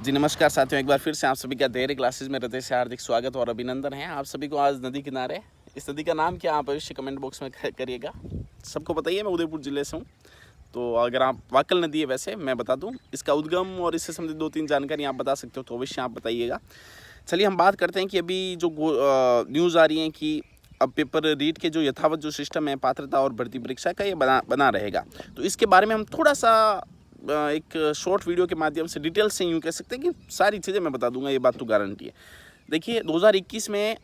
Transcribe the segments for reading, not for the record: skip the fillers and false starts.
जी नमस्कार साथियों, एक बार फिर से आप सभी का डेयरी क्लासेस में हृदय से हार्दिक स्वागत और अभिनंदन है। आप सभी को आज नदी किनारे, इस नदी का नाम क्या आप अवश्य कमेंट बॉक्स में करिएगा। सबको पता ही है मैं उदयपुर ज़िले से हूँ, तो अगर आप वाकल नदी है, वैसे मैं बता दूँ इसका उद्गम और इससे संबंधित 2-3 जानकारी आप बता सकते हो तो अवश्य आप बताइएगा। चलिए हम बात करते हैं कि अभी जो न्यूज़ आ रही है कि अब पेपर रीट के जो यथावत जो सिस्टम है पात्रता और भर्ती परीक्षा का, ये बना रहेगा। तो इसके बारे में हम थोड़ा सा एक शॉर्ट वीडियो के माध्यम से डिटेल से यूँ कह सकते हैं कि सारी चीज़ें मैं बता दूंगा, ये बात तो गारंटी है। देखिए 2021 में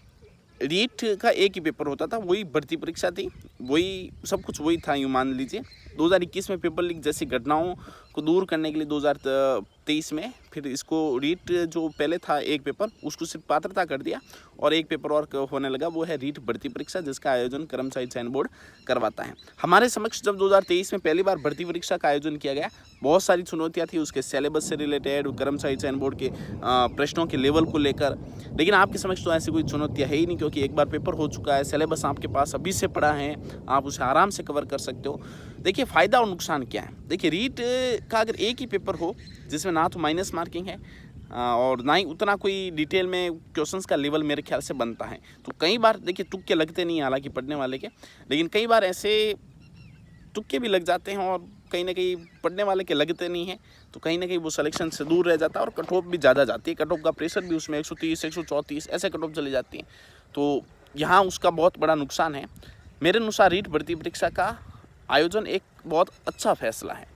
रीट का एक ही पेपर होता था, वही भर्ती परीक्षा थी, वही सब कुछ वही था, यूँ मान लीजिए। 2021 में पेपर लीक जैसी घटनाओं को दूर करने के लिए 2023 में फिर इसको रीट जो पहले था एक पेपर, उसको सिर्फ पात्रता कर दिया और एक पेपर और होने लगा, वो है रीट भर्ती परीक्षा, जिसका आयोजन कर्मचारी चयन बोर्ड करवाता है। हमारे समक्ष जब 2023 में पहली बार भर्ती परीक्षा का आयोजन किया गया, बहुत सारी चुनौतियाँ थी उसके सिलेबस से रिलेटेड, कर्मचारी चयन बोर्ड के प्रश्नों के लेवल को लेकर। लेकिन आपके समक्ष तो ऐसी कोई चुनौतियाँ है ही नहीं, क्योंकि एक बार पेपर हो चुका है, सिलेबस आपके पास अभी से पड़ा है, आप उसे आराम से कवर कर सकते हो। देखिए फ़ायदा और नुकसान क्या है। देखिए रीट का अगर एक ही पेपर हो जिसमें ना तो माइनस मार्किंग है और ना ही उतना कोई डिटेल में क्वेश्चंस का लेवल मेरे ख्याल से बनता है, तो कई बार देखिए तुक्के लगते नहीं, हालांकि पढ़ने वाले के, लेकिन कई बार ऐसे तुक्के भी लग जाते हैं और कहीं ना कहीं पढ़ने वाले के लगते नहीं हैं, तो कहीं ना कहीं वो सिलेक्शन से दूर रह जाता है और कट ऑफ भी ज़्यादा जाती है। कट ऑफ का प्रेशर भी उसमें 130 134 ऐसे कट ऑफ चली जाती है, तो यहाँ उसका बहुत बड़ा नुकसान है। मेरे अनुसार रीट भर्ती परीक्षा का आयोजन एक बहुत अच्छा फैसला है,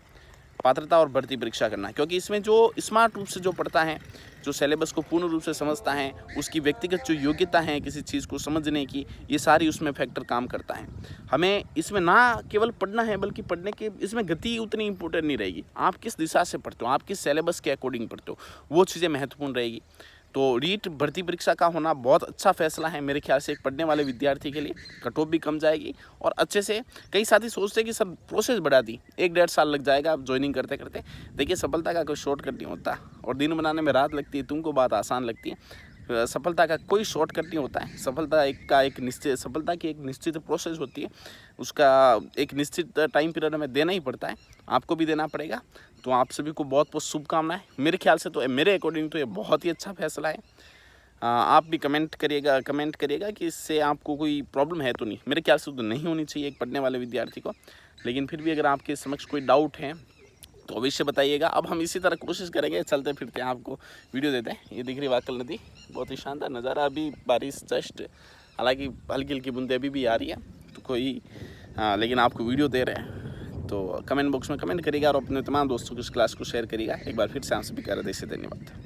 पात्रता और भर्ती परीक्षा करना, क्योंकि इसमें जो स्मार्ट रूप से जो पढ़ता है, जो सिलेबस को पूर्ण रूप से समझता है, उसकी व्यक्तिगत जो योग्यता है किसी चीज़ को समझने की, ये सारी उसमें फैक्टर काम करता है। हमें इसमें ना केवल पढ़ना है, बल्कि पढ़ने के इसमें गति उतनी इंपॉर्टेंट नहीं रहेगी। आप किस दिशा से पढ़ते हो, आप किस सिलेबस के अकॉर्डिंग पढ़ते हो, वो चीज़ें महत्वपूर्ण रहेगी। तो रीट भर्ती परीक्षा का होना बहुत अच्छा फैसला है मेरे ख्याल से एक पढ़ने वाले विद्यार्थी के लिए। कट ऑफ भी कम जाएगी और अच्छे से, कई साथी सोचते हैं कि सर प्रोसेस बढ़ा दी, 1-1.5 साल लग जाएगा ज्वाइनिंग करते करते। देखिए सफलता का कोई शॉर्टकट नहीं होता, और दिन बनाने में रात लगती है, तुमको बात आसान लगती है। सफलता का कोई शॉर्टकट नहीं होता है। सफलता की एक निश्चित प्रोसेस होती है, उसका एक निश्चित टाइम पीरियड हमें देना ही पड़ता है, आपको भी देना पड़ेगा। तो आप सभी को बहुत बहुत शुभकामनाएं। मेरे ख्याल से तो, मेरे अकॉर्डिंग तो ये बहुत ही अच्छा फैसला है। आप भी कमेंट करिएगा कि इससे आपको कोई प्रॉब्लम है तो नहीं। मेरे ख्याल से तो नहीं होनी चाहिए एक पढ़ने वाले विद्यार्थी को, लेकिन फिर भी अगर आपके समक्ष कोई डाउट है तो अवश्य बताइएगा। अब हम इसी तरह कोशिश करेंगे, चलते फिरते आपको वीडियो देते हैं। ये दिख रही वाकल नदी, बहुत ही शानदार नज़ारा। अभी बारिश जस्ट, हालांकि हल्की हल्की बूंदें अभी भी आ रही है, तो कोई लेकिन आपको वीडियो दे रहे हैं। तो कमेंट बॉक्स में कमेंट करिएगा और अपने तमाम दोस्तों को इस क्लास को शेयर करिएगा। एक बार फिर से आप सभी का हृदय से धन्यवाद।